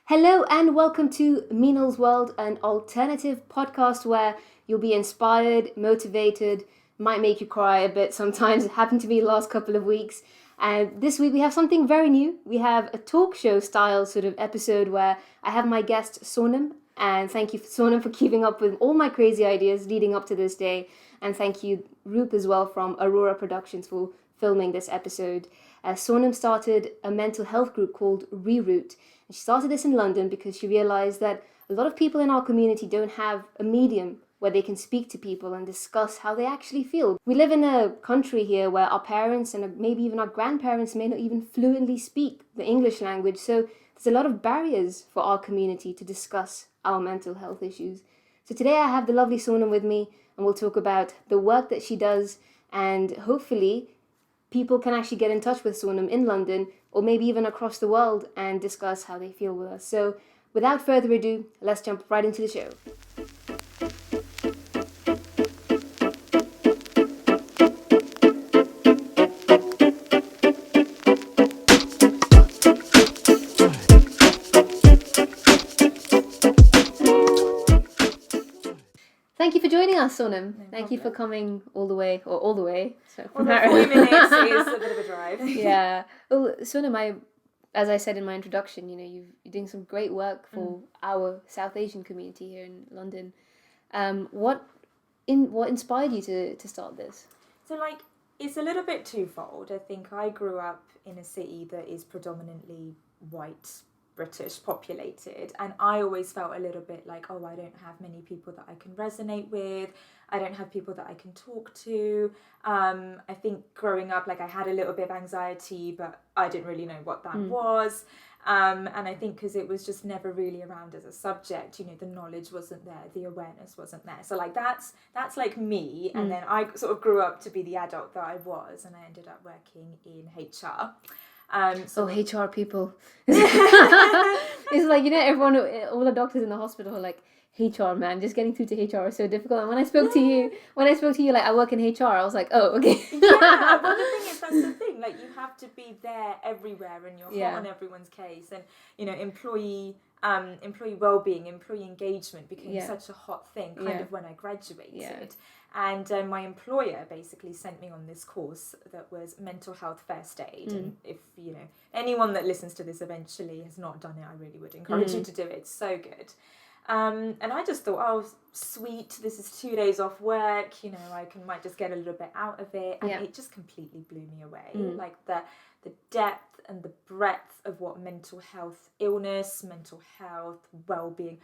Hello and welcome to Meenal's World, an alternative podcast where you'll be inspired, motivated, might make you cry a bit sometimes. It happened to me the last couple of weeks. And this week we have something very new. We have a talk show style sort of episode where I have my guest Sonam. And thank you, Sonam, for keeping up with all my crazy ideas leading up to this day. And thank you, Roop, as well, from Aurora Productions for filming this episode. Sonam started a mental health group called Reroute. And she started this in London because she realized that a lot of people in our community don't have a medium where they can speak to people and discuss how they actually feel. We live in a country here where our parents and maybe even our grandparents may not even fluently speak the English language, so there's a lot of barriers for our community to discuss our mental health issues. So today I have the lovely Sonam with me, and we'll talk about the work that she does, and hopefully people can actually get in touch with Sonam in London or maybe even across the world and discuss how they feel with us. So without further ado, let's jump right into the show. Thank you for joining us, Sonam. Thank you for coming all the way. So well, 40 minutes is a bit of a drive. Yeah. Well, Sonam, as I said in my introduction, you're doing some great work for our South Asian community here in London. What inspired you to start this? So, it's a little bit twofold. I think I grew up in a city that is predominantly white, British populated, and I always felt a little bit like, oh, I don't have many people that I can resonate with. I don't have people that I can talk to. I think growing up, I had a little bit of anxiety, but I didn't really know what that was. And I think because it was just never really around as a subject, the knowledge wasn't there, the awareness wasn't there. So that's like me. And then I sort of grew up to be the adult that I was, and I ended up working in HR. HR people. It's like, everyone, all the doctors in the hospital are like, HR, man, just getting through to HR is so difficult. And when I spoke to you, like, I work in HR, I was like, oh, okay. Yeah, well, the thing is, that's the thing. You have to be there everywhere, and you're hot on everyone's case. And employee well-being, employee engagement became such a hot thing, kind of when I graduated. Yeah. And my employer basically sent me on this course that was mental health first aid. And if anyone that listens to this eventually has not done it, I really would encourage you to do it. It's so good. And I just thought, oh, sweet, this is 2 days off work, I might just get a little bit out of it. And it just completely blew me away. The depth and the breadth of what mental health illness, mental health, well-being,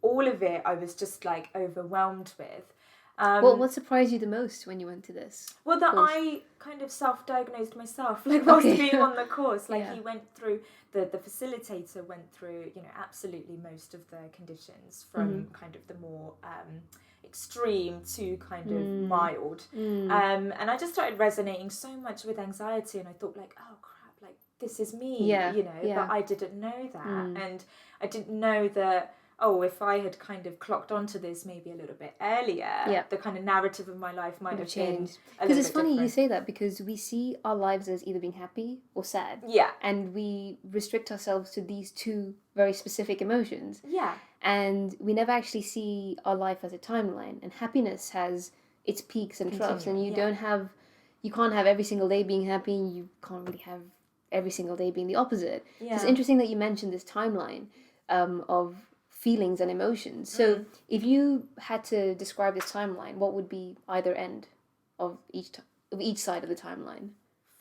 all of it, I was just overwhelmed with. What surprised you the most when you went to this? Well, that course? I kind of self-diagnosed myself, whilst being on the course. He went through, the facilitator went through, absolutely most of the conditions from kind of the more extreme to kind of mild. And I just started resonating so much with anxiety, and I thought oh crap, this is me, but I didn't know that. And I didn't know that, if I had kind of clocked onto this maybe a little bit earlier, the kind of narrative of my life might have changed. Because it's funny you say that, because we see our lives as either being happy or sad. Yeah. And we restrict ourselves to these two very specific emotions. Yeah. And we never actually see our life as a timeline. And happiness has its peaks and troughs, and you can't have every single day being happy, and you can't really have every single day being the opposite. Yeah. So it's interesting that you mentioned this timeline of feelings and emotions. So if you had to describe this timeline, what would be either end of each side of the timeline?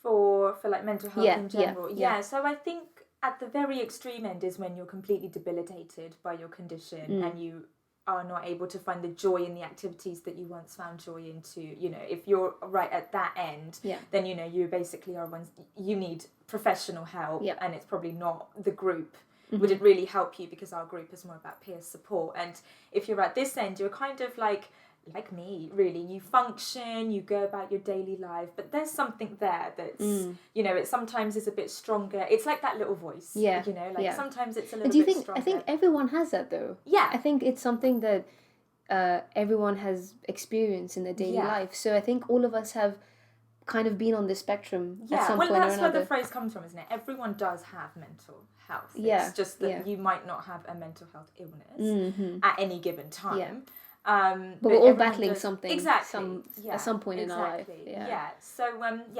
For mental health in general? Yeah. So I think at the very extreme end is when you're completely debilitated by your condition and you are not able to find the joy in the activities that you once found joy into. If you're right at that end, then you basically are you need professional help, and it's probably not the group. Would it really help you, because our group is more about peer support. And if you're at this end, you're kind of like me, really. You function, you go about your daily life, but there's something there that's, it sometimes is a bit stronger. It's like that little voice, sometimes it's a little bit stronger. I think everyone has that, though. Yeah. I think it's something that everyone has experienced in their daily life. So I think all of us have kind of been on the spectrum at Yeah, some well, point or that's where another. the phrase comes from, isn't it? Everyone does have mental health. Yeah, It's just that yeah. you might not have a mental health illness Mm-hmm. at any given time. Yeah. But But we're all everyone battling does, something exactly. at some point in our life. Yeah. Yeah. So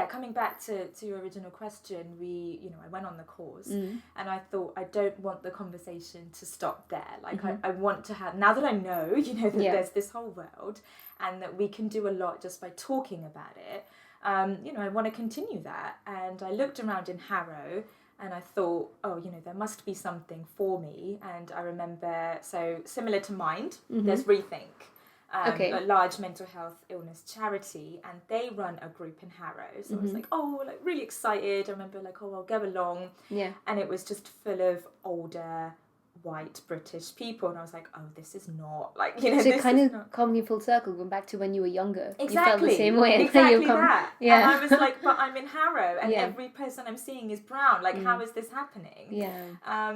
coming back to your original question, I went on the course and I thought I don't want the conversation to stop there. Like I want to have, now that I know, that there's this whole world and that we can do a lot just by talking about it. I want to continue that. And I looked around in Harrow and I thought, there must be something for me. And I remember, so similar to Mind, there's Rethink, a large mental health illness charity, and they run a group in Harrow. So I was like, really excited. I remember I'll go along. Yeah. And it was just full of older, white British people, and I was like, this is not so it kind of coming full circle, going back to when you were younger. Exactly. You felt the same way. Exactly that. Yeah. And I was like, but I'm in Harrow and every person I'm seeing is brown. How is this happening? Yeah.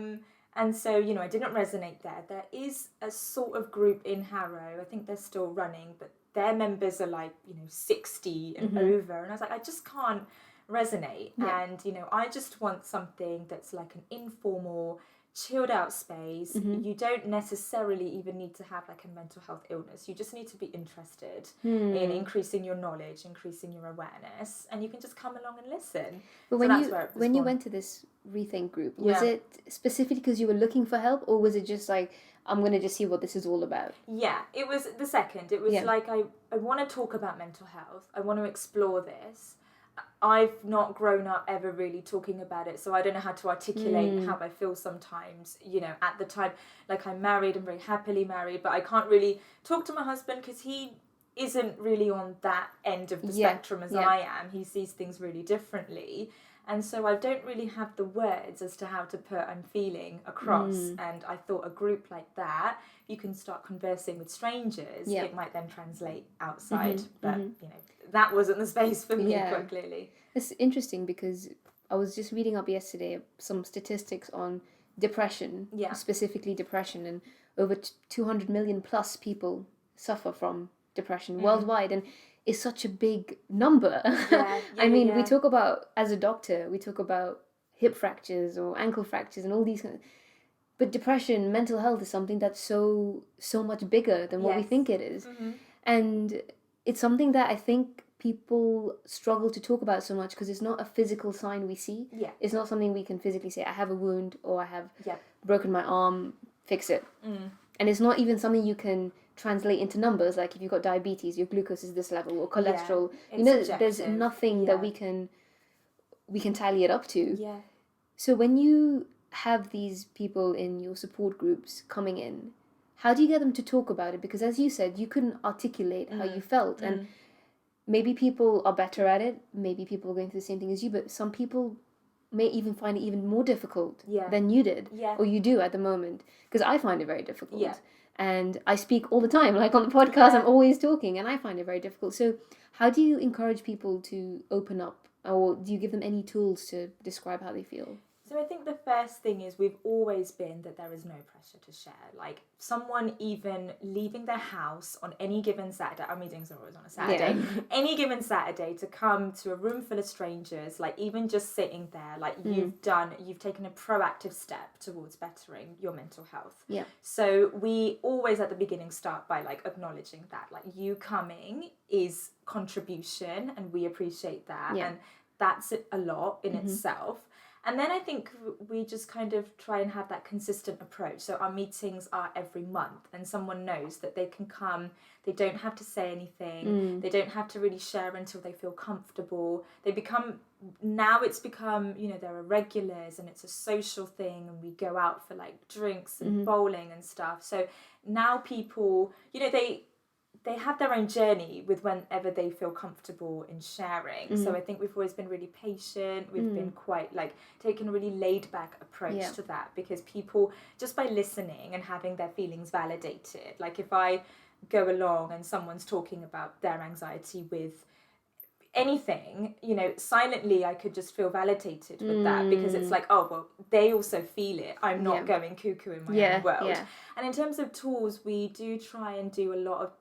And so, I didn't resonate there. There is a sort of group in Harrow, I think they're still running, but their members are 60 and over, and I was like, I just can't resonate. Yeah. And, I just want something that's like an informal, chilled out space. You don't necessarily even need to have a mental health illness. You just need to be interested in increasing your knowledge, increasing your awareness, and you can just come along and listen. But when you went to this Rethink group, was it specifically because you were looking for help, or was it just I'm going to just see what this is all about? Yeah, it was the second. It was I want to talk about mental health. I want to explore this. I've not grown up ever really talking about it, so I don't know how to articulate how I feel sometimes, at the time. I'm married, I'm very happily married, but I can't really talk to my husband because he isn't really on that end of the spectrum as I am. He sees things really differently. And so I don't really have the words as to how to put I'm feeling across. And I thought a group like that, you can start conversing with strangers. Yeah. It might then translate outside. But, that wasn't the space for me, quite clearly. It's interesting because I was just reading up yesterday some statistics on depression, specifically depression. And over 200 million plus people suffer from depression worldwide. And it's such a big number. I mean, we talk about, as a doctor, we talk about hip fractures or ankle fractures and all these kind of, but depression, mental health is something that's so much bigger than what we think it is. And it's something that I think people struggle to talk about so much because it's not a physical sign we see. Yeah. It's not something we can physically say, I have a wound or I have broken my arm, fix it. And it's not even something you can translate into numbers, like if you've got diabetes, your glucose is this level, or cholesterol. There's nothing that we can tally it up to. Yeah. So when you have these people in your support groups coming in, how do you get them to talk about it? Because as you said, you couldn't articulate how you felt, and maybe people are better at it, maybe people are going through the same thing as you, but some people may even find it even more difficult than you did, or you do at the moment, because I find it very difficult. Yeah. And I speak all the time, on the podcast, I'm always talking, and I find it very difficult. So how do you encourage people to open up, or do you give them any tools to describe how they feel? So I think the first thing is we've always been that there is no pressure to share. Someone even leaving their house on any given Saturday, our meetings are always on a Saturday, any given Saturday to come to a room full of strangers, even just sitting there, you've taken a proactive step towards bettering your mental health. Yeah. So we always at the beginning start by acknowledging that, you coming is contribution and we appreciate that. Yeah. And that's a lot in itself. And then I think we just kind of try and have that consistent approach. So our meetings are every month and someone knows that they can come, they don't have to say anything, they don't have to really share until they feel comfortable. There are regulars and it's a social thing and we go out for drinks and bowling and stuff. So now people, they have their own journey with whenever they feel comfortable in sharing. So I think we've always been really patient. We've been quite taken a really laid back approach to that, because people, just by listening and having their feelings validated, if I go along and someone's talking about their anxiety with anything, silently I could just feel validated with that, because it's they also feel it. I'm not going cuckoo in my own world. Yeah. And in terms of tools, we do try and do a lot of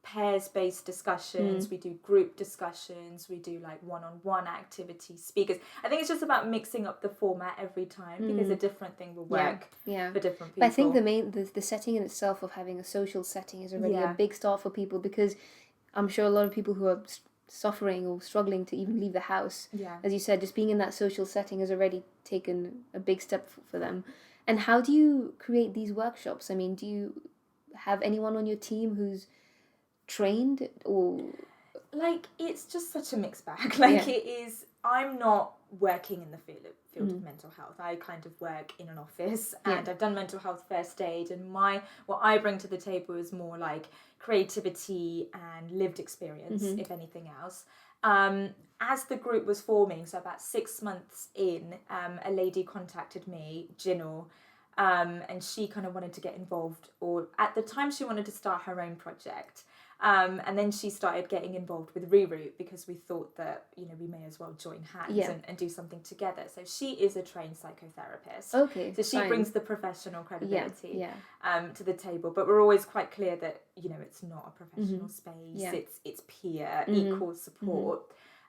pairs-based discussions, we do group discussions, we do like one-on-one activities, speakers. I think it's just about mixing up the format every time because a different thing will work for different people. But I think the setting in itself of having a social setting is already a big start for people, because I'm sure a lot of people who are suffering or struggling to even leave the house, as you said, just being in that social setting has already taken a big step for them. And how do you create these workshops? I mean, do you have anyone on your team who's trained, or like it's just such a mixed bag? Like it is. I'm not working in the field of mental health. I kind of work in an office, and I've done mental health first aid, and what I bring to the table is more like creativity and lived experience, if anything else. As the group was forming, so about 6 months in, a lady contacted me, Jinal, and she kind of wanted to get involved, or at the time she wanted to start her own project. And then she started getting involved with Reroute because we thought that, we may as well join hands and do something together. So she is a trained psychotherapist. Okay. So she brings the professional credibility to the table. But we're always quite clear that, it's not a professional space. It's peer, equal support.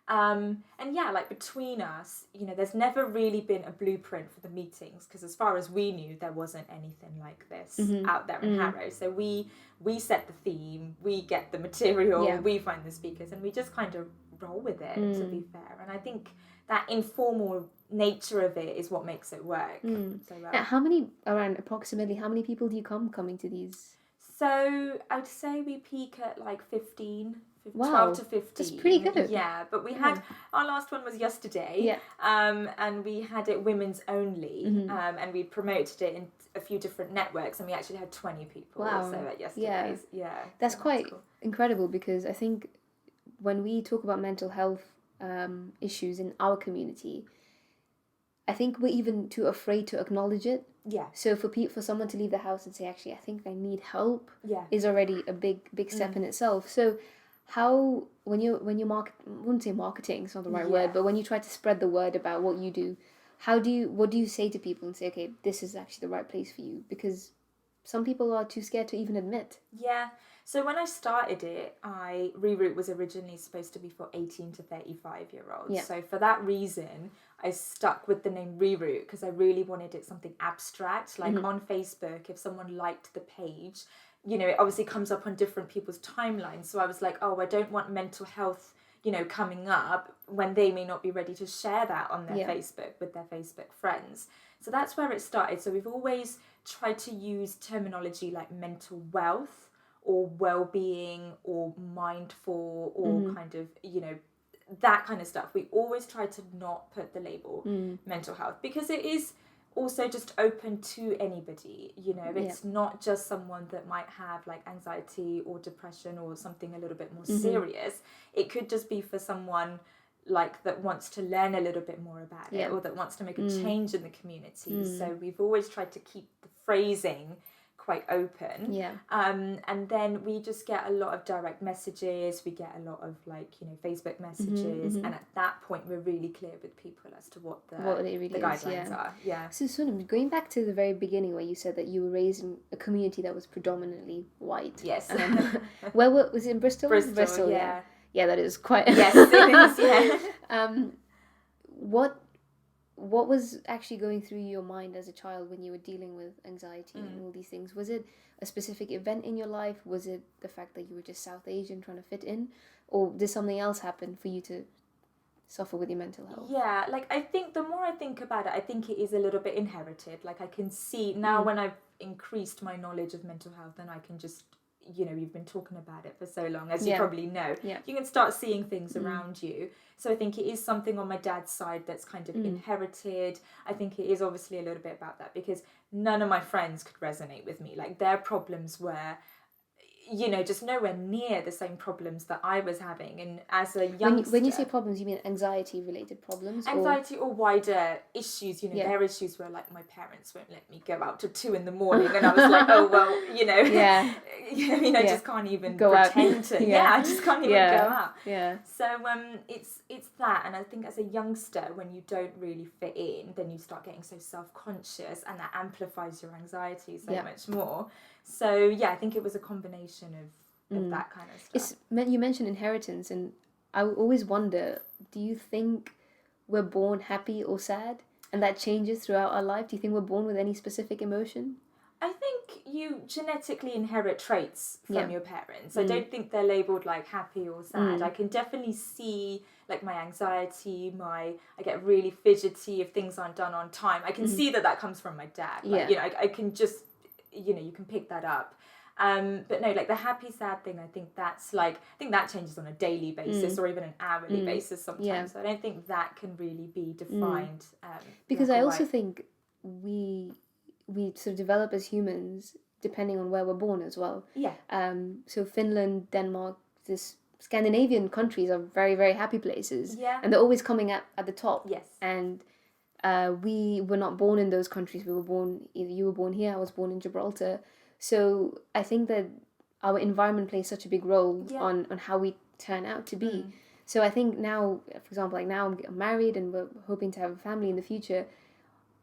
And like between us, there's never really been a blueprint for the meetings, because as far as we knew, there wasn't anything like this out there in Harrow. So we set the theme, we get the material, we find the speakers, and we just kind of roll with it, to be fair. And I think that informal nature of it is what makes it work so well. Now, approximately how many people do you coming to these? So I'd say we peak at like 15. Wow, 12 to 15. That's pretty good. Yeah, but we had, our last one was yesterday, and we had it women's only, and we promoted it in a few different networks, and we actually had 20 people. Wow. So at yesterday's, That's quite incredible, because I think when we talk about mental health issues in our community, I think we're even too afraid to acknowledge it. Yeah. So for someone to leave the house and say, actually, I think I need help, is already a big step in itself. So how, when you I wouldn't say marketing, it's not the right word, but when you try to spread the word about what you do, what do you say to people and say, okay, this is actually the right place for you? Because some people are too scared to even admit. Yeah. So when I started it, Reroute was originally supposed to be for 18 to 35-year-olds. Yeah. So for that reason, I stuck with the name Reroute, because I really wanted it something abstract. Like on Facebook, if someone liked the page, it obviously comes up on different people's timelines. So I was like, I don't want mental health, coming up when they may not be ready to share that on their Facebook with their Facebook friends. So that's where it started. So we've always tried to use terminology like mental wealth or well-being or mindful or kind of, that kind of stuff. We always try to not put the label mental health, because it is also just open to anybody. It's not just someone that might have like anxiety or depression or something a little bit more serious. It could just be for someone like that wants to learn a little bit more about it, or that wants to make a change in the community. So we've always tried to keep the phrasing quite open. And then we just get a lot of direct messages, we get a lot of like Facebook messages, and at that point we're really clear with people as to what the guidelines are. So Sonam, going back to the very beginning where you said that you were raised in a community that was predominantly white. Yes. Where was it? In Bristol? Bristol, yeah. Yeah, that is quite... Yes, it is, yeah. What was actually going through your mind as a child when you were dealing with anxiety and all these things? Was it a specific event in your life? Was it the fact that you were just South Asian trying to fit in? Or did something else happen for you to suffer with your mental health? Yeah, like I think the more I think about it, I think it is a little bit inherited. Like I can see now when I've increased my knowledge of mental health, and I can just, you've been talking about it for so long, as you probably know, you can start seeing things around you. So I think it is something on my dad's side that's kind of inherited. I think it is obviously a little bit about that, because none of my friends could resonate with me. Like their problems were, just nowhere near the same problems that I was having. And as a youngster... When you say problems, you mean anxiety-related problems? Anxiety or wider issues, their issues were like, my parents won't let me go out till 2 a.m, and I was like, oh, well, I just can't even pretend to. I just can't even go out. So it's that, and I think as a youngster, when you don't really fit in, then you start getting so self-conscious, and that amplifies your anxiety so much more. So I think it was a combination of that kind of stuff. You mentioned inheritance, and I always wonder, do you think we're born happy or sad, and that changes throughout our life? Do you think we're born with any specific emotion? I think you genetically inherit traits from your parents. I don't think they're labelled like happy or sad. I can definitely see like my anxiety, I get really fidgety if things aren't done on time. I can see that comes from my dad. Like, I can just, you can pick that up. But no, like the happy sad thing, I think that changes on a daily basis or even an hourly basis sometimes. Yeah. So I don't think that can really be defined. Because I also think we sort of develop as humans depending on where we're born as well. Yeah. So Finland, Denmark, this Scandinavian countries are very, very happy places. Yeah. And they're always coming at the top. Yes. And we were not born in those countries. We were born, either you were born here, I was born in Gibraltar. So I think that our environment plays such a big role on how we turn out to be. So I think now, for example, like now I'm married and we're hoping to have a family in the future.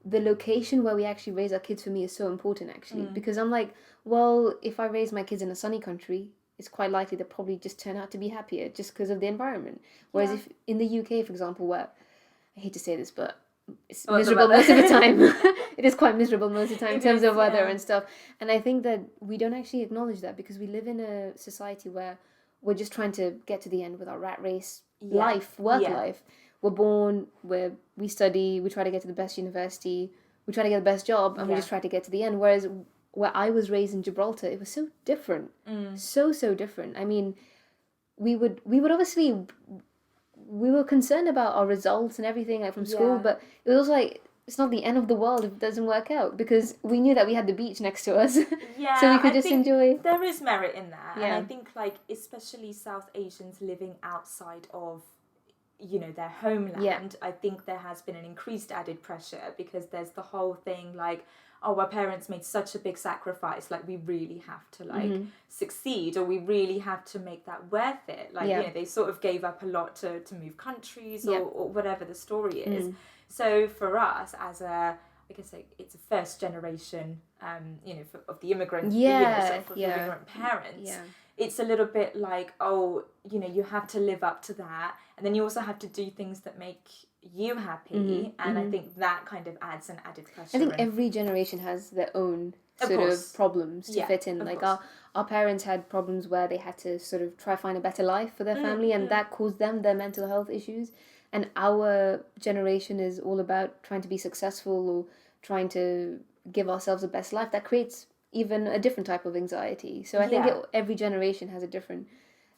The location where we actually raise our kids for me is so important actually, because I'm like, well, if I raise my kids in a sunny country, it's quite likely they'll probably just turn out to be happier just because of the environment. Whereas if in the UK, for example, where, I hate to say this, but it's miserable most of the time. It is quite miserable most of the time in terms of weather and stuff. And I think that we don't actually acknowledge that because we live in a society where we're just trying to get to the end with our rat race life, work life. We're born, we study, we try to get to the best university, we try to get the best job, and we just try to get to the end. Whereas where I was raised in Gibraltar, it was so different. So different. I mean, we would obviously, we were concerned about our results and everything like from school, but it was like, it's not the end of the world if it doesn't work out, because we knew that we had the beach next to us. Yeah, so we could just enjoy. There is merit in that. Yeah. And I think like especially South Asians living outside of their homeland, I think there has been an increased added pressure because there's the whole thing like, oh, our parents made such a big sacrifice, like we really have to succeed, or we really have to make that worth it. Like, they sort of gave up a lot to move countries or whatever the story is. So for us as it's a first generation, of the immigrant, of the immigrant parents. Yeah. It's a little bit like, oh, you have to live up to that. And then you also have to do things that make you happy. And I think that kind of adds an added pressure. I think every generation has their own sort of problems to fit in. Like our parents had problems where they had to sort of try find a better life for their family, and that caused them their mental health issues. And our generation is all about trying to be successful or trying to give ourselves the best life. That creates even a different type of anxiety. So I think every generation has a different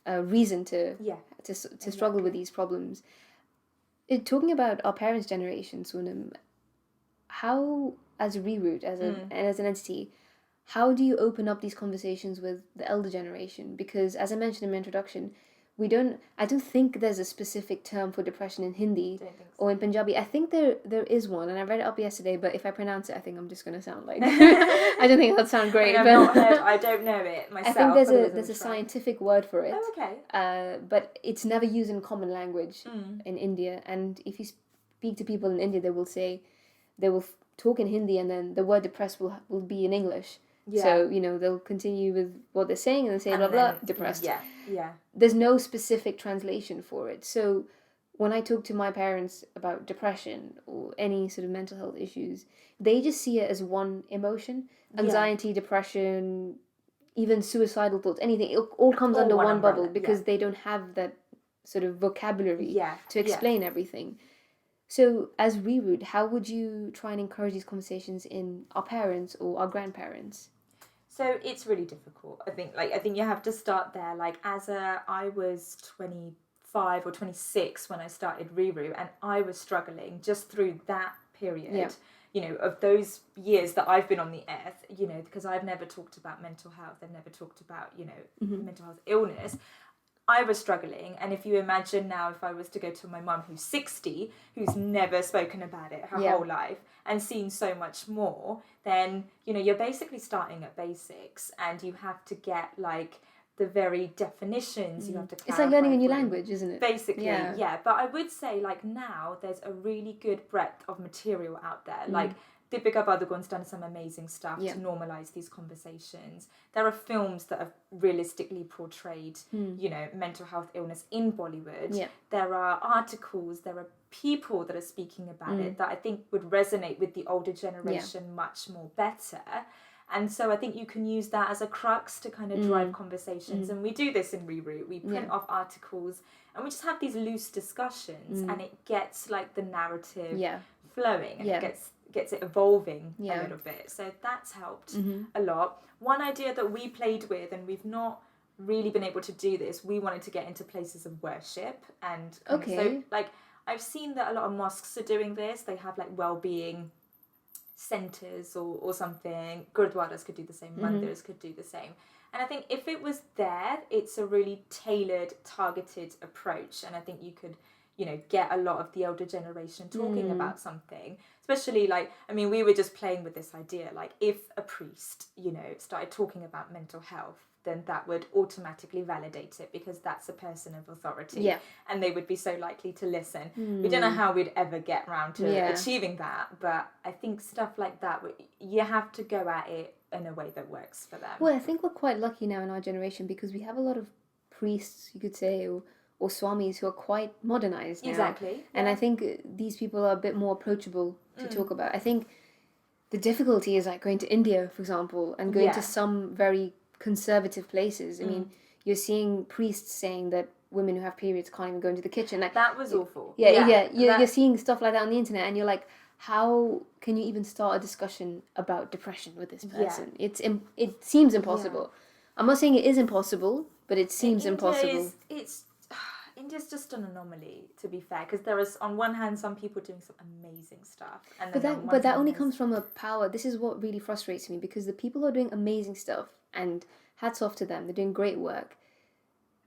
reason to struggle with these problems. Talking about our parents' generation, Sonam, how, as a reroute, as an entity, how do you open up these conversations with the elder generation? Because as I mentioned in my introduction, I don't think there's a specific term for depression in Hindi or in Punjabi. I think there is one, and I read it up yesterday, but if I pronounce it, I think I'm just going to sound like... I don't think that'll sound great. I don't know it myself. I think there's a scientific word for it. Oh, okay. But it's never used in common language in India. And if you speak to people in India, they will talk in Hindi, and then the word depressed will be in English. Yeah. So, they'll continue with what they're saying and then say, blah, blah, depressed. Yeah. There's no specific translation for it. So when I talk to my parents about depression or any sort of mental health issues, they just see it as one emotion. Anxiety, depression, even suicidal thoughts, anything. It all comes under one bubble because they don't have that sort of vocabulary to explain everything. So as reroute, how would you try and encourage these conversations in our parents or our grandparents? So it's really difficult. I think you have to start there. Like I was 25 or 26 when I started reroute, and I was struggling just through that period. Of those years that I've been on the earth, because I've never talked about mental health. I've never talked about, mental health illness. I was struggling, and if you imagine now if I was to go to my mum who's 60, who's never spoken about it her whole life and seen so much more, then, you're basically starting at basics, and you have to get, like, the very definitions, you have to clarify. It's like learning a new language, isn't it? Basically, yeah. But I would say, like, now there's a really good breadth of material out there. Like, Deepika Padukone's done some amazing stuff to normalise these conversations. There are films that have realistically portrayed, you know, mental health illness in Bollywood. Yeah. There are articles, there are people that are speaking about it that I think would resonate with the older generation much more better. And so I think you can use that as a crux to kind of drive conversations. And we do this in Reroute. We print off articles and we just have these loose discussions and it gets like the narrative flowing and it gets it evolving a little bit. So that's helped a lot. One idea that we played with, and we've not really been able to do this, we wanted to get into places of worship. And so like I've seen that a lot of mosques are doing this. They have like well-being centres or something. Gurdwaras could do the same, mandirs could do the same. And I think if it was there, it's a really tailored, targeted approach. And I think you could, you know, get a lot of the older generation talking about something. Especially like, I mean, we were just playing with this idea, like if a priest, you know, started talking about mental health, then that would automatically validate it because that's a person of authority and they would be so likely to listen. We don't know how we'd ever get around to achieving that, but I think stuff like that, you have to go at it in a way that works for them. Well, I think we're quite lucky now in our generation because we have a lot of priests, you could say, or swamis who are quite modernized now. Exactly. And I think these people are a bit more approachable to talk about. I think the difficulty is like going to India, for example, and going to some very conservative places. I mean, you're seeing priests saying that women who have periods can't even go into the kitchen. Like, that was awful. You're seeing stuff like that on the internet, and you're like, how can you even start a discussion about depression with this person? It seems impossible. I'm not saying it is impossible, but it seems impossible. India's just an anomaly, to be fair, because there is, on one hand, some people doing some amazing stuff, and then but that only comes from a power. This is what really frustrates me, because the people who are doing amazing stuff, and hats off to them, they're doing great work.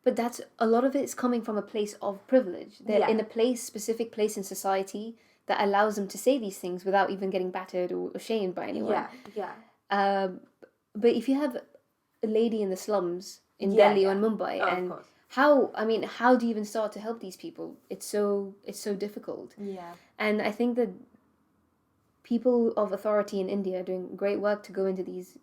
But that's a lot of it is coming from a place of privilege. They're in a specific place in society that allows them to say these things without even getting battered or shamed by anyone. But if you have a lady in the slums in Delhi or in Mumbai, and how do you even start to help these people? It's so difficult. Yeah. And I think that people of authority in India are doing great work to go into these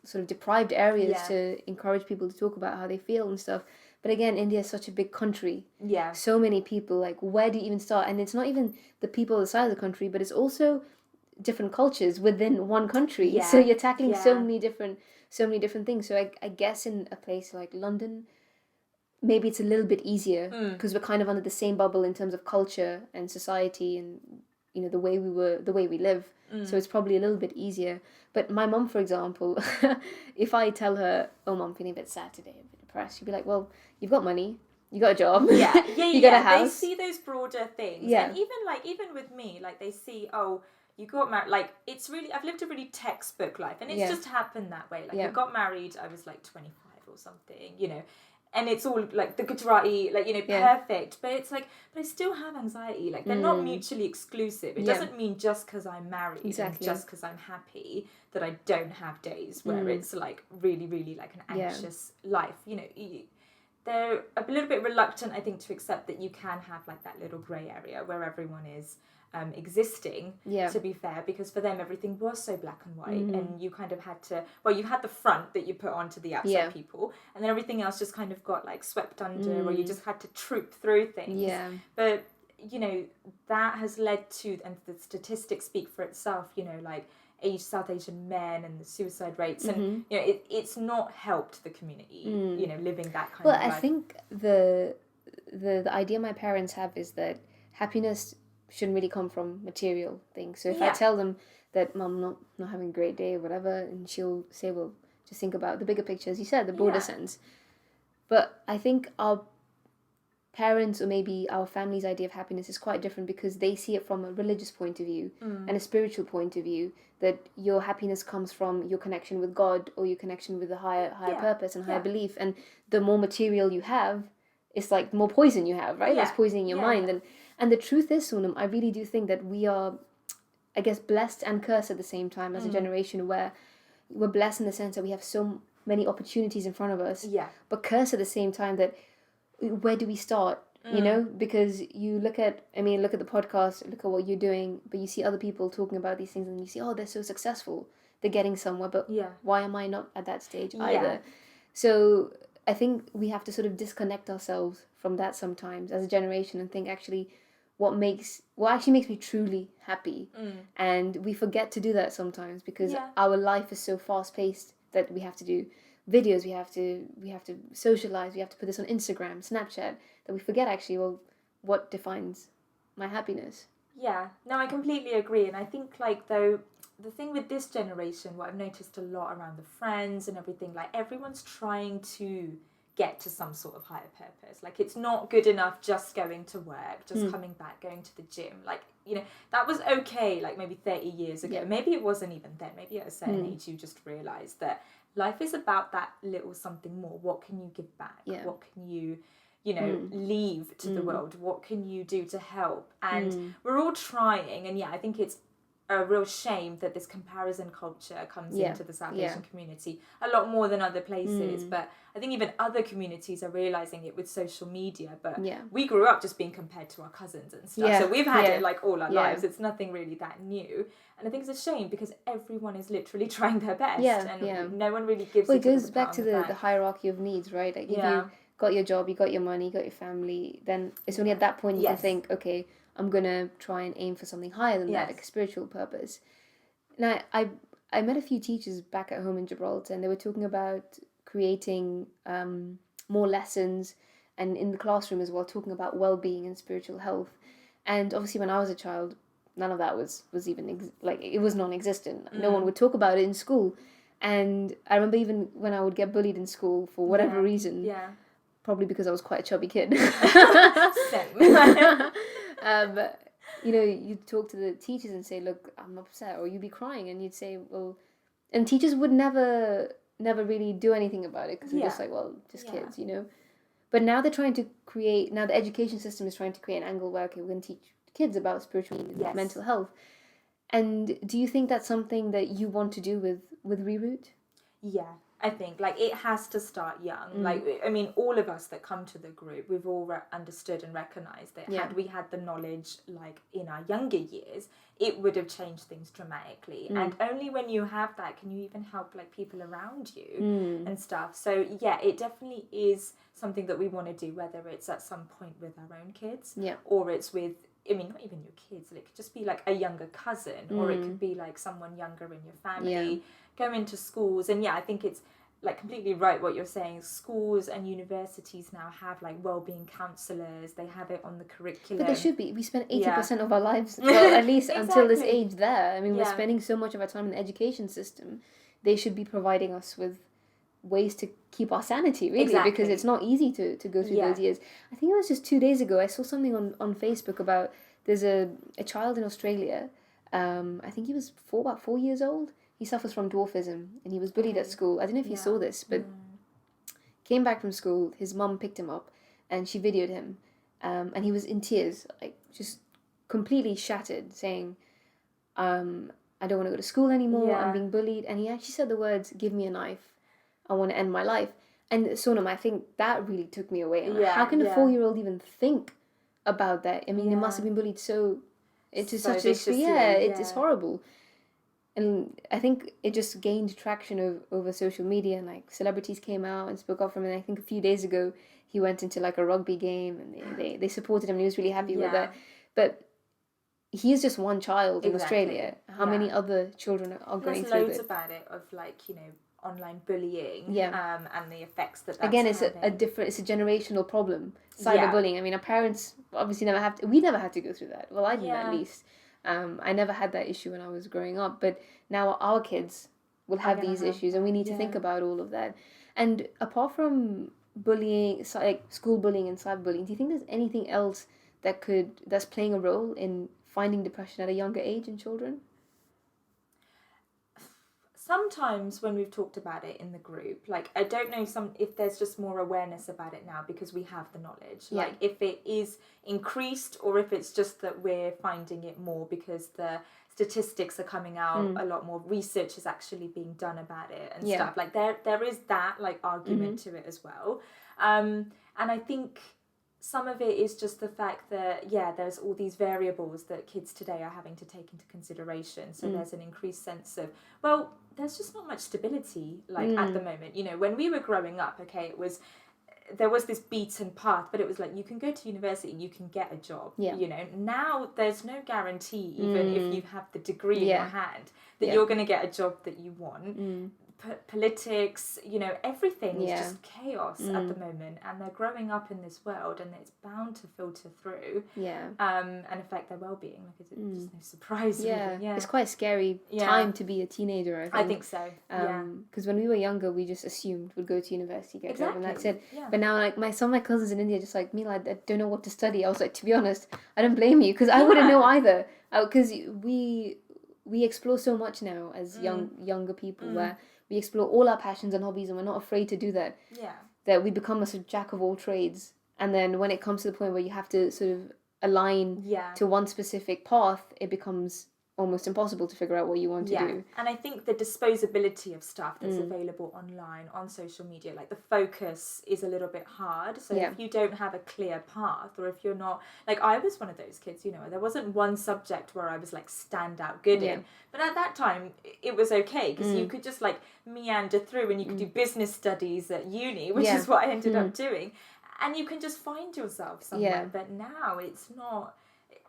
sort of deprived areas to encourage people to talk about how they feel and stuff. But again, India is such a big country. Yeah. So many people, like, where do you even start? And it's not even the people on the side of the country, but it's also different cultures within one country. Yeah. So you're tackling so many different things. So I guess in a place like London, maybe it's a little bit easier because we're kind of under the same bubble in terms of culture and society and, you know, the way we live. So it's probably a little bit easier. But my mum, for example, if I tell her, oh, Mum, I'm feeling a bit sad today, a bit depressed, she'd be like, well, you've got money, you got a job, you got a house. They see those broader things. And even with me, like, they see, oh, you got married, like, it's really, I've lived a really textbook life, and it's just happened that way. Like, I got married, I was like 25 or something, you know, and it's all like the Gujarati, like, you know, perfect. But it's like, but I still have anxiety. Like, they're not mutually exclusive. It doesn't mean just because I'm married and just because I'm happy that I don't have days where it's like really, really like an anxious life. You know, they're a little bit reluctant, I think, to accept that you can have like that little grey area where everyone is existing, to be fair, because for them everything was so black and white, and you kind of had to, well, you had the front that you put onto the outside people, and then everything else just kind of got like swept under, or you just had to troop through things. But, you know, that has led to, and the statistics speak for itself, you know, like South Asian men and the suicide rates, and you know, it's not helped the community, you know, living that kind of life. Well, I think the idea my parents have is that happiness shouldn't really come from material things. So if I tell them that Mum not having a great day or whatever, and she'll say, well, just think about the bigger picture, as you said, the broader sense. But I think our parents, or maybe our family's idea of happiness is quite different, because they see it from a religious point of view and a spiritual point of view, that your happiness comes from your connection with God, or your connection with a higher purpose and higher belief. And the more material you have, it's like the more poison you have, right? That's poisoning your mind. And the truth is, Sonam, I really do think that we are, I guess, blessed and cursed at the same time as a generation, where we're blessed in the sense that we have so many opportunities in front of us, but cursed at the same time that, where do we start? you know, because you look at the podcast, look at what you're doing, but you see other people talking about these things and you see, oh, they're so successful, they're getting somewhere, but why am I not at that stage either? So I think we have to sort of disconnect ourselves from that sometimes as a generation and think, actually, what actually makes me truly happy. And we forget to do that sometimes because our life is so fast paced that we have to do videos, we have to socialize, we have to put this on Instagram, Snapchat, that we forget actually, well, what defines my happiness. Yeah, no, I completely agree. And I think, like, though, the thing with this generation, what I've noticed a lot around the friends and everything, like, everyone's trying to get to some sort of higher purpose. Like, it's not good enough just going to work, just coming back, going to the gym. Like, you know, that was okay, like, maybe 30 years ago. Maybe it wasn't even then. Maybe at a certain age you just realised that life is about that little something more. What can you give back? What can you leave to the world? What can you do to help? And we're all trying. And I think it's a real shame that this comparison culture comes into the South Asian community a lot more than other places. But I think even other communities are realising it with social media. But we grew up just being compared to our cousins and stuff. So we've had it like all our lives. It's nothing really that new. And I think it's a shame because everyone is literally trying their best. And no one really gives it goes back to the hierarchy of needs, right? Like if you got your job, you got your money, you got your family, then it's only at that point you can think, okay, I'm going to try and aim for something higher than that, like a spiritual purpose. Now, I met a few teachers back at home in Gibraltar, and they were talking about creating more lessons, and in the classroom as well, talking about well-being and spiritual health. And obviously when I was a child, none of that was even, it was non-existent. No one would talk about it in school. And I remember even when I would get bullied in school for whatever reason, probably because I was quite a chubby kid. Same. You'd talk to the teachers and say, look, I'm upset, or you'd be crying, and you'd say, well, and teachers would never really do anything about it because they're just like, well, just kids, you know. But now they're trying to now the education system is trying to create an angle where, okay, we're going to teach kids about spiritual and mental health. And do you think that's something that you want to do with Reroute? Yeah, I think, like, it has to start young. Like, I mean, all of us that come to the group, we've all understood and recognised that had we had the knowledge, like, in our younger years, it would have changed things dramatically. And only when you have that can you even help, like, people around you and stuff. So, it definitely is something that we want to do, whether it's at some point with our own kids or it's with, I mean, not even your kids. It could just be, like, a younger cousin or it could be, like, someone younger in your family. Go into schools. And I think it's, like, completely right what you're saying. Schools and universities now have, like, well-being counsellors. They have it on the curriculum. But they should be. We spend 80% of our lives, well, at least until this age there. I mean, we're spending so much of our time in the education system. They should be providing us with ways to keep our sanity, really, because it's not easy to go through those years. I think it was just 2 days ago, I saw something on Facebook about, there's a child in Australia, I think he was about 4 years old. He suffers from dwarfism, and he was bullied at school. I don't know if you saw this, but came back from school, his mum picked him up, and she videoed him, and he was in tears, like, just completely shattered, saying, I don't want to go to school anymore, I'm being bullied. And he actually said the words, give me a knife, I want to end my life. And Sonam, I think that really took me away. How can a 4-year-old even think about that? I mean, it must have been bullied it's horrible. And I think it just gained traction over social media, and, like, celebrities came out and spoke up for him. And I think a few days ago he went into, like, a rugby game, and they supported him, and he was really happy with that. But he is just one child in Australia. How many other children are going through it? There's loads about it, of, like, online bullying and the effects that's again, it's it's a generational problem. Cyberbullying. I mean, our parents obviously we never had to go through that. Well, I didn't, at least. I never had that issue when I was growing up, but now our kids will have these issues, and we need to think about all of that. And apart from bullying, like school bullying and cyberbullying, do you think there's anything else that's playing a role in finding depression at a younger age in children? Sometimes when we've talked about it in the group, like, I don't know if there's just more awareness about it now because we have the knowledge. Like, if it is increased, or if it's just that we're finding it more because the statistics are coming out a lot more, research is actually being done about it and stuff. Like, there is that, like, argument to it as well. And I think some of it is just the fact that, there's all these variables that kids today are having to take into consideration. So there's an increased sense of, well, there's just not much stability, like, at the moment. You know, when we were growing up, okay, there was this beaten path, but it was like, you can go to university, you can get a job. You know, now there's no guarantee, even if you have the degree in your hand, that you're going to get a job that you want. Politics, you know, everything is just chaos at the moment, and they're growing up in this world, and it's bound to filter through and affect their well-being. Like, it's just no surprise. Really. It's quite a scary time to be a teenager, I think so. Because when we were younger, we just assumed we'd go to university, get a job, and that's it. But now, like, some of my cousins in India are just like, Mila, I don't know what to study. I was like, to be honest, I don't blame you, because I wouldn't know either, because we explore so much now as younger people, where we explore all our passions and hobbies, and we're not afraid to do that. That we become a sort of jack of all trades. And then when it comes to the point where you have to sort of align to one specific path, it becomes almost impossible to figure out what you want to do. And I think the disposability of stuff that's available online, on social media, like, the focus is a little bit hard. So if you don't have a clear path, or if you're not, like, I was one of those kids, you know, there wasn't one subject where I was, like, stand out good in. But at that time, it was okay, because you could just, like, meander through, and you could do business studies at uni, which is what I ended up doing. And you can just find yourself somewhere. But now it's not...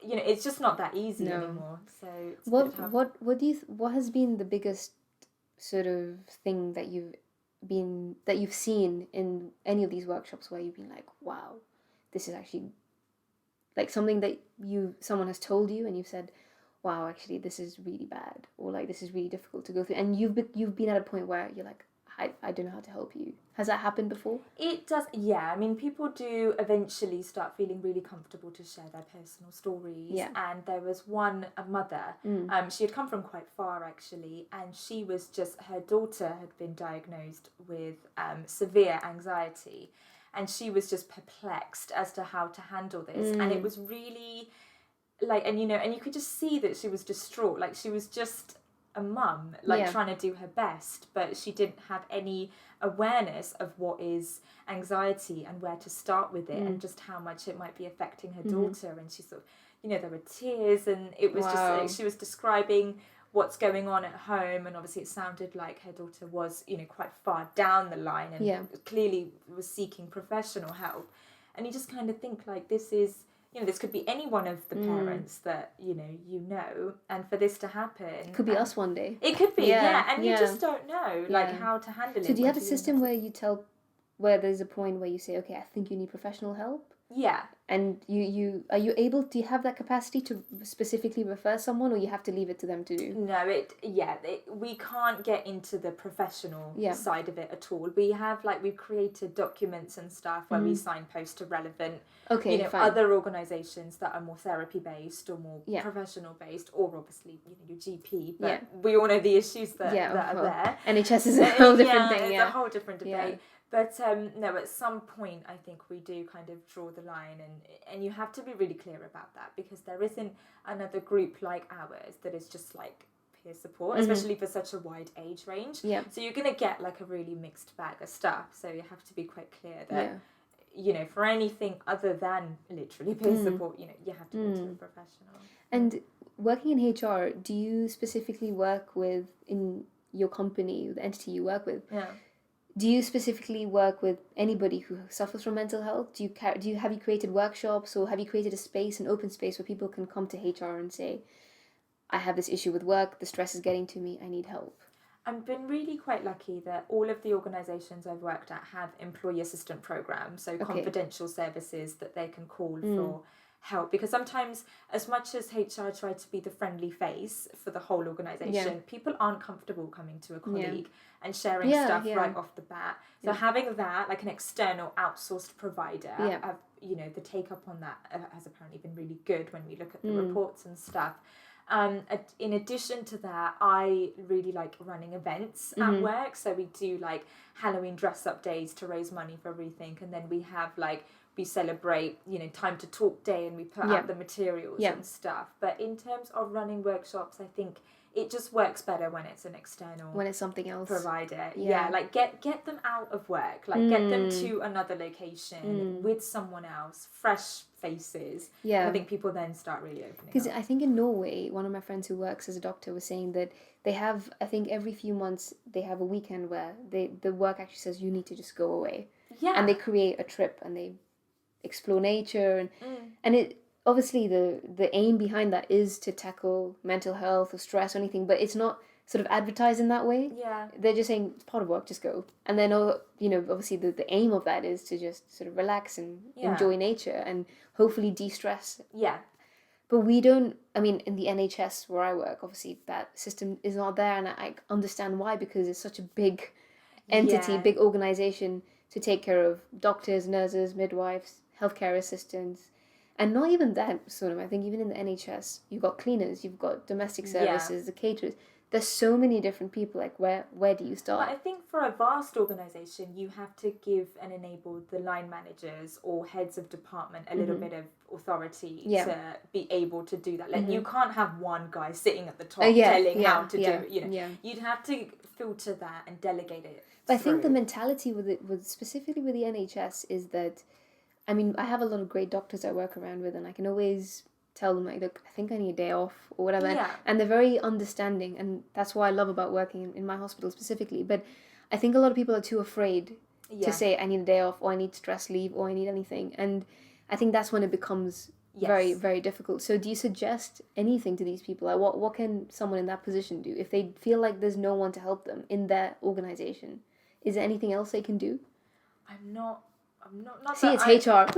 You know, it's just not that easy anymore. So it's what has been the biggest sort of thing that you've seen in any of these workshops where you've been like, wow, this is actually, like, something that someone has told you and you've said, wow, actually this is really bad, or like, this is really difficult to go through, and you've been at a point where you're like, I don't know how to help you. Has that happened before? It does, I mean, people do eventually start feeling really comfortable to share their personal stories. And there was a mother, she had come from quite far, actually, and she was her daughter had been diagnosed with severe anxiety, and she was just perplexed as to how to handle this. And it was really, like, and you could just see that she was distraught, like, she was just a mum, like, trying to do her best, but she didn't have any awareness of what is anxiety and where to start with it, and just how much it might be affecting her daughter. And she sort of, there were tears, and it was just like, she was describing what's going on at home, and obviously it sounded like her daughter was, quite far down the line, and clearly was seeking professional help. And you just kind of think, like, this is, this could be any one of the parents that, and for this to happen... It could be us one day. It could be, and you just don't know, like, how to handle it. So do you have a system where there's a point where you say, okay, I think you need professional help? Yeah. And do you have that capacity to specifically refer someone, or you have to leave it to them to do? No, we can't get into the professional side of it at all. We have, we've created documents and stuff where we signpost to relevant, other organisations that are more therapy-based or more professional-based, or obviously, your GP, but we all know the issues that are there. NHS is a whole different thing, it's a whole different debate. But no, at some point, I think we do kind of draw the line, and you have to be really clear about that, because there isn't another group like ours that is just like peer support, especially for such a wide age range. So you're going to get like a really mixed bag of stuff. So you have to be quite clear that, for anything other than literally peer support, you have to go to a professional. And working in HR, do you specifically work with, in your company, the entity you work with? Do you specifically work with anybody who suffers from mental health? Have you created workshops, or have you created a space, an open space where people can come to HR and say, I have this issue with work, the stress is getting to me, I need help? I've been really quite lucky that all of the organisations I've worked at have employee assistant programs, so confidential services that they can call for help, because sometimes, as much as HR try to be the friendly face for the whole organisation, people aren't comfortable coming to a colleague and sharing stuff right off the bat. So having that, like an external outsourced provider, the take up on that has apparently been really good when we look at the reports and stuff. In addition to that, I really like running events at work. So we do like Halloween dress up days to raise money for everything, and then we have we celebrate, time to talk day, and we put out the materials and stuff. But in terms of running workshops, I think it just works better when it's an external, when it's something else provider. Like get them out of work, like get them to another location with someone else, fresh faces. I think people then start really opening up. Because I think in Norway, one of my friends who works as a doctor was saying that they have, I think every few months they have a weekend where the work actually says you need to just go away, and they create a trip and they explore nature, and it obviously the aim behind that is to tackle mental health or stress or anything, but it's not sort of advertised in that way. They're just saying it's part of work, just go. And then obviously the aim of that is to just sort of relax and enjoy nature and hopefully de-stress. But we don't, I mean, in the NHS where I work, obviously that system is not there, and I understand why, because it's such a big entity, big organization to take care of doctors, nurses, midwives, healthcare assistants. And not even that, sort of. I think even in the NHS, you've got cleaners, you've got domestic services, the caterers. There's so many different people. Like, where do you start? But I think for a vast organisation, you have to give and enable the line managers or heads of department a little bit of authority to be able to do that. Like, you can't have one guy sitting at the top telling how to do it. You'd have to filter that and delegate it. But I think the mentality specifically with the NHS is that, I mean, I have a lot of great doctors I work around with, and I can always tell them, like, look, I think I need a day off or whatever. And they're very understanding, and that's what I love about working in my hospital specifically. But I think a lot of people are too afraid to say, I need a day off, or I need stress leave, or I need anything. And I think that's when it becomes very, very difficult. So do you suggest anything to these people? Like, what can someone in that position do if they feel like there's no one to help them in their organisation? Is there anything else they can do? I'm not See, it's HR.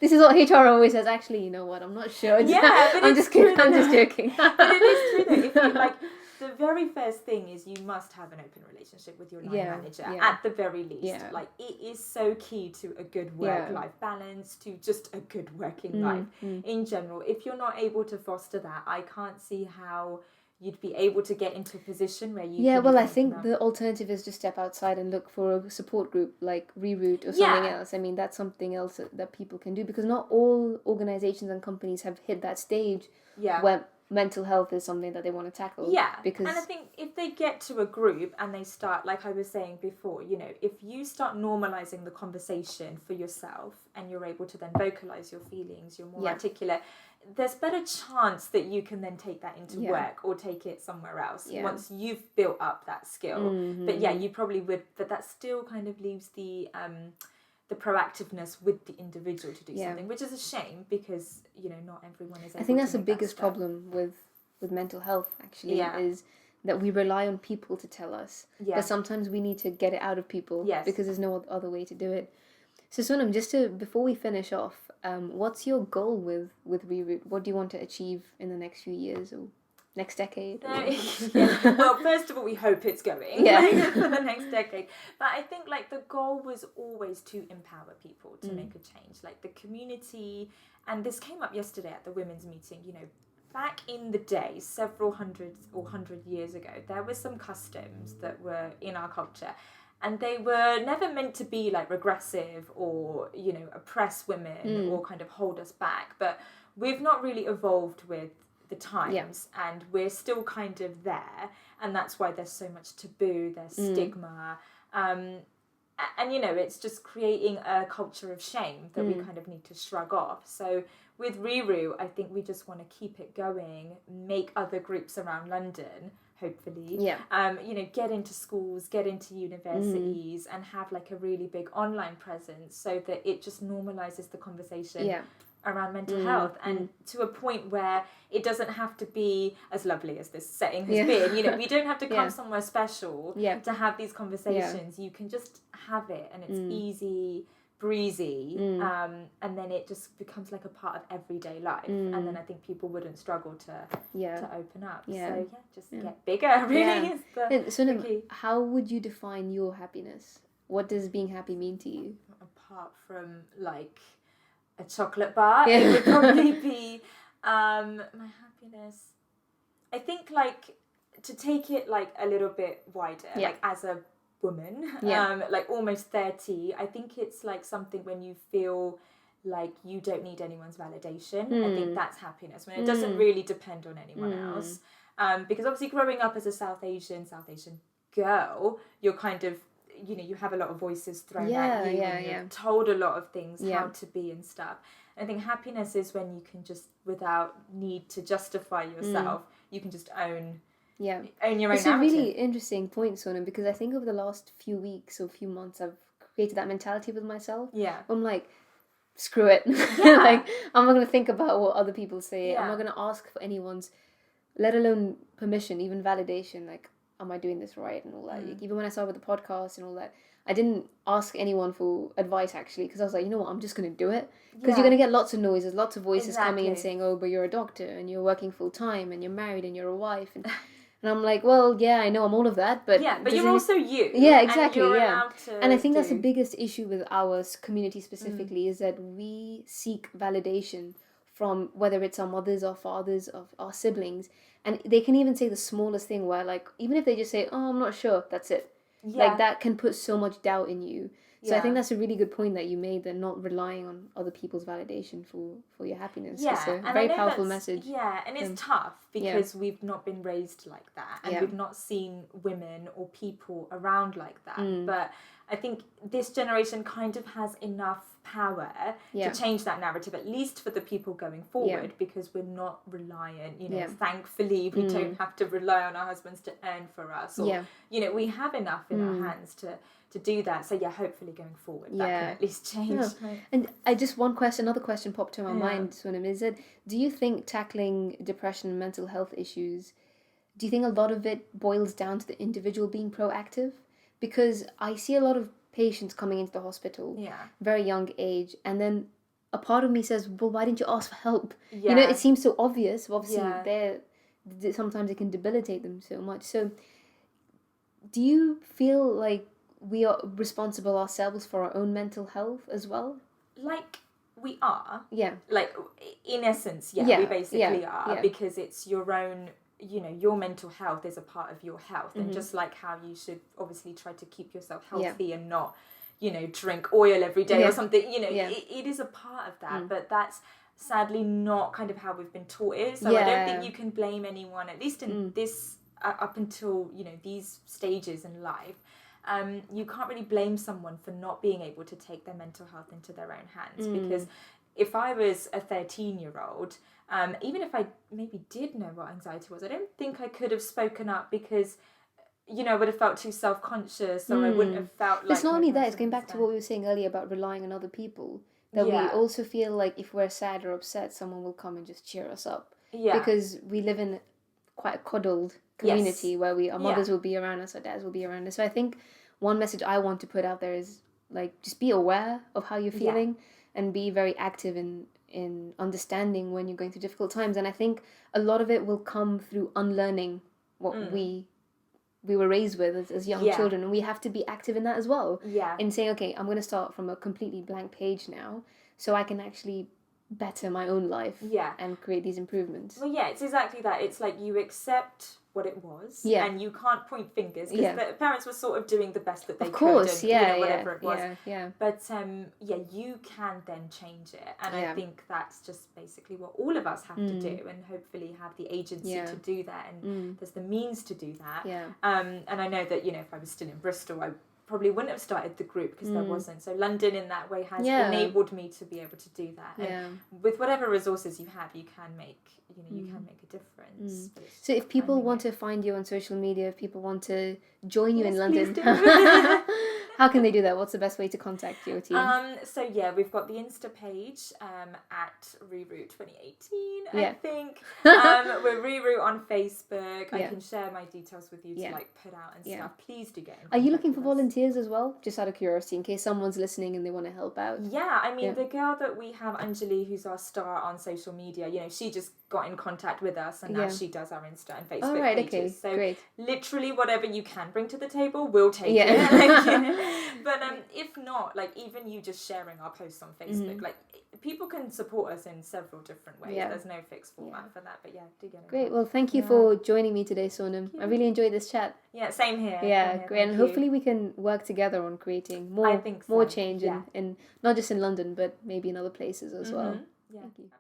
This is what HR always says. Actually, you know what? I'm not sure. But I'm just kidding. I'm just joking. But it is true though. If you, like, the very first thing is you must have an open relationship with your line manager at the very least. Like, it is so key to a good work-life balance, to just a good working life in general. If you're not able to foster that, I can't see how you'd be able to get into a position where you I think the alternative is to step outside and look for a support group like Reroute or something else. I mean, that's something else that people can do, because not all organizations and companies have hit that stage where mental health is something that they want to tackle. And I think if they get to a group and they start, like I was saying before, if you start normalizing the conversation for yourself and you're able to then vocalize your feelings, you're more articulate, there's better chance that you can then take that into work or take it somewhere else once you've built up that skill. But you probably would, but that still kind of leaves the proactiveness with the individual to do something, which is a shame, because not everyone is able to. I think that's the biggest problem with mental health, actually, is that we rely on people to tell us, but sometimes we need to get it out of people because there's no other way to do it. So Sonam, before we finish off, what's your goal with Reroute? What do you want to achieve in the next few years or next decade? Well, first of all, we hope it's going for the next decade. But I think, like, the goal was always to empower people to make a change. Like, the community, and this came up yesterday at the women's meeting, back in the day, several hundred years ago, there were some customs that were in our culture, and they were never meant to be like regressive or, oppress women or kind of hold us back. But we've not really evolved with the times, and we're still kind of there. And that's why there's so much taboo, there's stigma. And, it's just creating a culture of shame that we kind of need to shrug off. So with Reroute, I think we just want to keep it going, make other groups around London, hopefully, get into schools, get into universities, and have like a really big online presence, so that it just normalizes the conversation around mental health, and to a point where it doesn't have to be as lovely as this setting has been. We don't have to come somewhere special to have these conversations. You can just have it, and it's easy, breezy, and then it just becomes like a part of everyday life, and then I think people wouldn't struggle to open up. So get bigger, really. Is the key. How would you define your happiness? What does being happy mean to you? Apart from like a chocolate bar, it would probably be my happiness. I think, like, to take it like a little bit wider, like as a woman, like almost 30, I think it's like something when you feel like you don't need anyone's validation. I think that's happiness, when it doesn't really depend on anyone else. Because obviously growing up as a South Asian girl, you're kind of, you have a lot of voices thrown at you, and you're told a lot of things, how to be and stuff. And I think happiness is when you can just, without need to justify yourself, you can just own your own narrative. It's a really interesting point, Sonam, because I think over the last few weeks or few months, I've created that mentality with myself. Yeah. I'm like, screw it. Like, I'm not going to think about what other people say. I'm not going to ask for anyone's, let alone permission, even validation, like, am I doing this right and all that. Like, even when I started with the podcast and all that, I didn't ask anyone for advice, actually, because I was like, you know what, I'm just going to do it. Because you're going to get lots of noises, lots of voices coming and saying, oh, but you're a doctor and you're working full time and you're married and you're a wife. And I'm like, well, yeah, I know I'm all of that, but... Yeah, but you're also you. Yeah, exactly, and you're allowed to And I think that's the biggest issue with our community specifically, is that we seek validation from, whether it's our mothers, our fathers, of our siblings, and they can even say the smallest thing where, like, even if they just say, oh, I'm not sure, that's it. Like, that can put so much doubt in you. So I think that's a really good point that you made, that not relying on other people's validation for your happiness. Yeah, it's a very powerful message. Yeah, and it's tough because we've not been raised like that, and we've not seen women or people around like that. But I think this generation kind of has enough power to change that narrative, at least for the people going forward, because we're not reliant, thankfully we don't have to rely on our husbands to earn for us, or we have enough in our hands to do that. So hopefully going forward that can at least change. And another question popped to my mind, Sonam, is that, do you think tackling depression and mental health issues, do you think a lot of it boils down to the individual being proactive? Because I see a lot of patients coming into the hospital, very young age, and then a part of me says, well, why didn't you ask for help? It seems so obvious. Obviously, sometimes it can debilitate them so much. So do you feel like we are responsible ourselves for our own mental health as well? Like, we are. Yeah. Like, in essence, we basically are, because it's your own, your mental health is a part of your health. And just like how you should obviously try to keep yourself healthy and not, drink oil every day or something, it is a part of that. But that's sadly not kind of how we've been taught it. So I don't think you can blame anyone, at least in this, up until, these stages in life. You can't really blame someone for not being able to take their mental health into their own hands, because if I was a 13-year-old, even if I maybe did know what anxiety was, I don't think I could have spoken up, because I would have felt too self-conscious, or I wouldn't have felt like... It's not only that, it's going back to what we were saying earlier about relying on other people, that we also feel like if we're sad or upset, someone will come and just cheer us up. Because we live in quite a coddled community where our mothers will be around us, our dads will be around us. So I think one message I want to put out there is, like, just be aware of how you're feeling and be very active in understanding when you're going through difficult times. And I think a lot of it will come through unlearning what we were raised with as young children, and we have to be active in that as well. In saying, okay, I'm going to start from a completely blank page now, so I can actually better my own life and create these improvements. Well, it's exactly that. It's like you accept what it was, and you can't point fingers, because the parents were sort of doing the best that they could, and whatever it was. But you can then change it, and I think that's just basically what all of us have to do, and hopefully have the agency to do that, and there's the means to do that. And I know that if I was still in Bristol, I probably wouldn't have started the group, because there wasn't. So London in that way has enabled me to be able to do that. And with whatever resources you have, you can make a difference. So if people want to find you on social media, if people want to join you in London, how can they do that? What's the best way to contact your team? So we've got the Insta page at reroute 2018, I think. We're reroute on Facebook. I can share my details with you to like put out and stuff. Please do get in contact. Are you looking for volunteers as well? Just out of curiosity, in case someone's listening and they want to help out. Yeah, I mean, the girl that we have, Anjali, who's our star on social media, she just got in contact with us, and now she does our Insta and Facebook pages. Okay, so great. Literally whatever you can bring to the table, we'll take it. But if not, like, even you just sharing our posts on Facebook, like, people can support us in several different ways. There's no fixed format for that, but do get it. Great. Well, thank you for joining me today, Sonam. I really enjoyed this chat. Yeah, same here. Great. And hopefully we can work together on creating more change in not just in London, but maybe in other places as well. Thank you.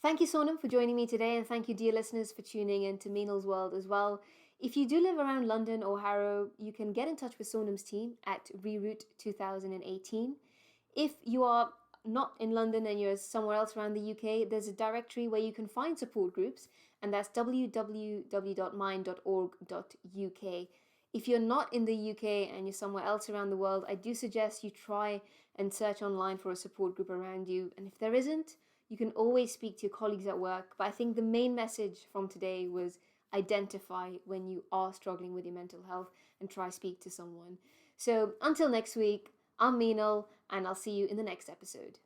Thank you, Sonam, for joining me today, and thank you, dear listeners, for tuning in to Meenal's World as well. If you do live around London or Harrow, you can get in touch with Sonam's team at reroute 2018. If you are not in London and you're somewhere else around the UK, there's a directory where you can find support groups, and that's www.mind.org.uk. If you're not in the UK and you're somewhere else around the world, I do suggest you try and search online for a support group around you. And if there isn't, you can always speak to your colleagues at work. But I think the main message from today was identify when you are struggling with your mental health and try speak to someone. So until next week, I'm Meenal, and I'll see you in the next episode.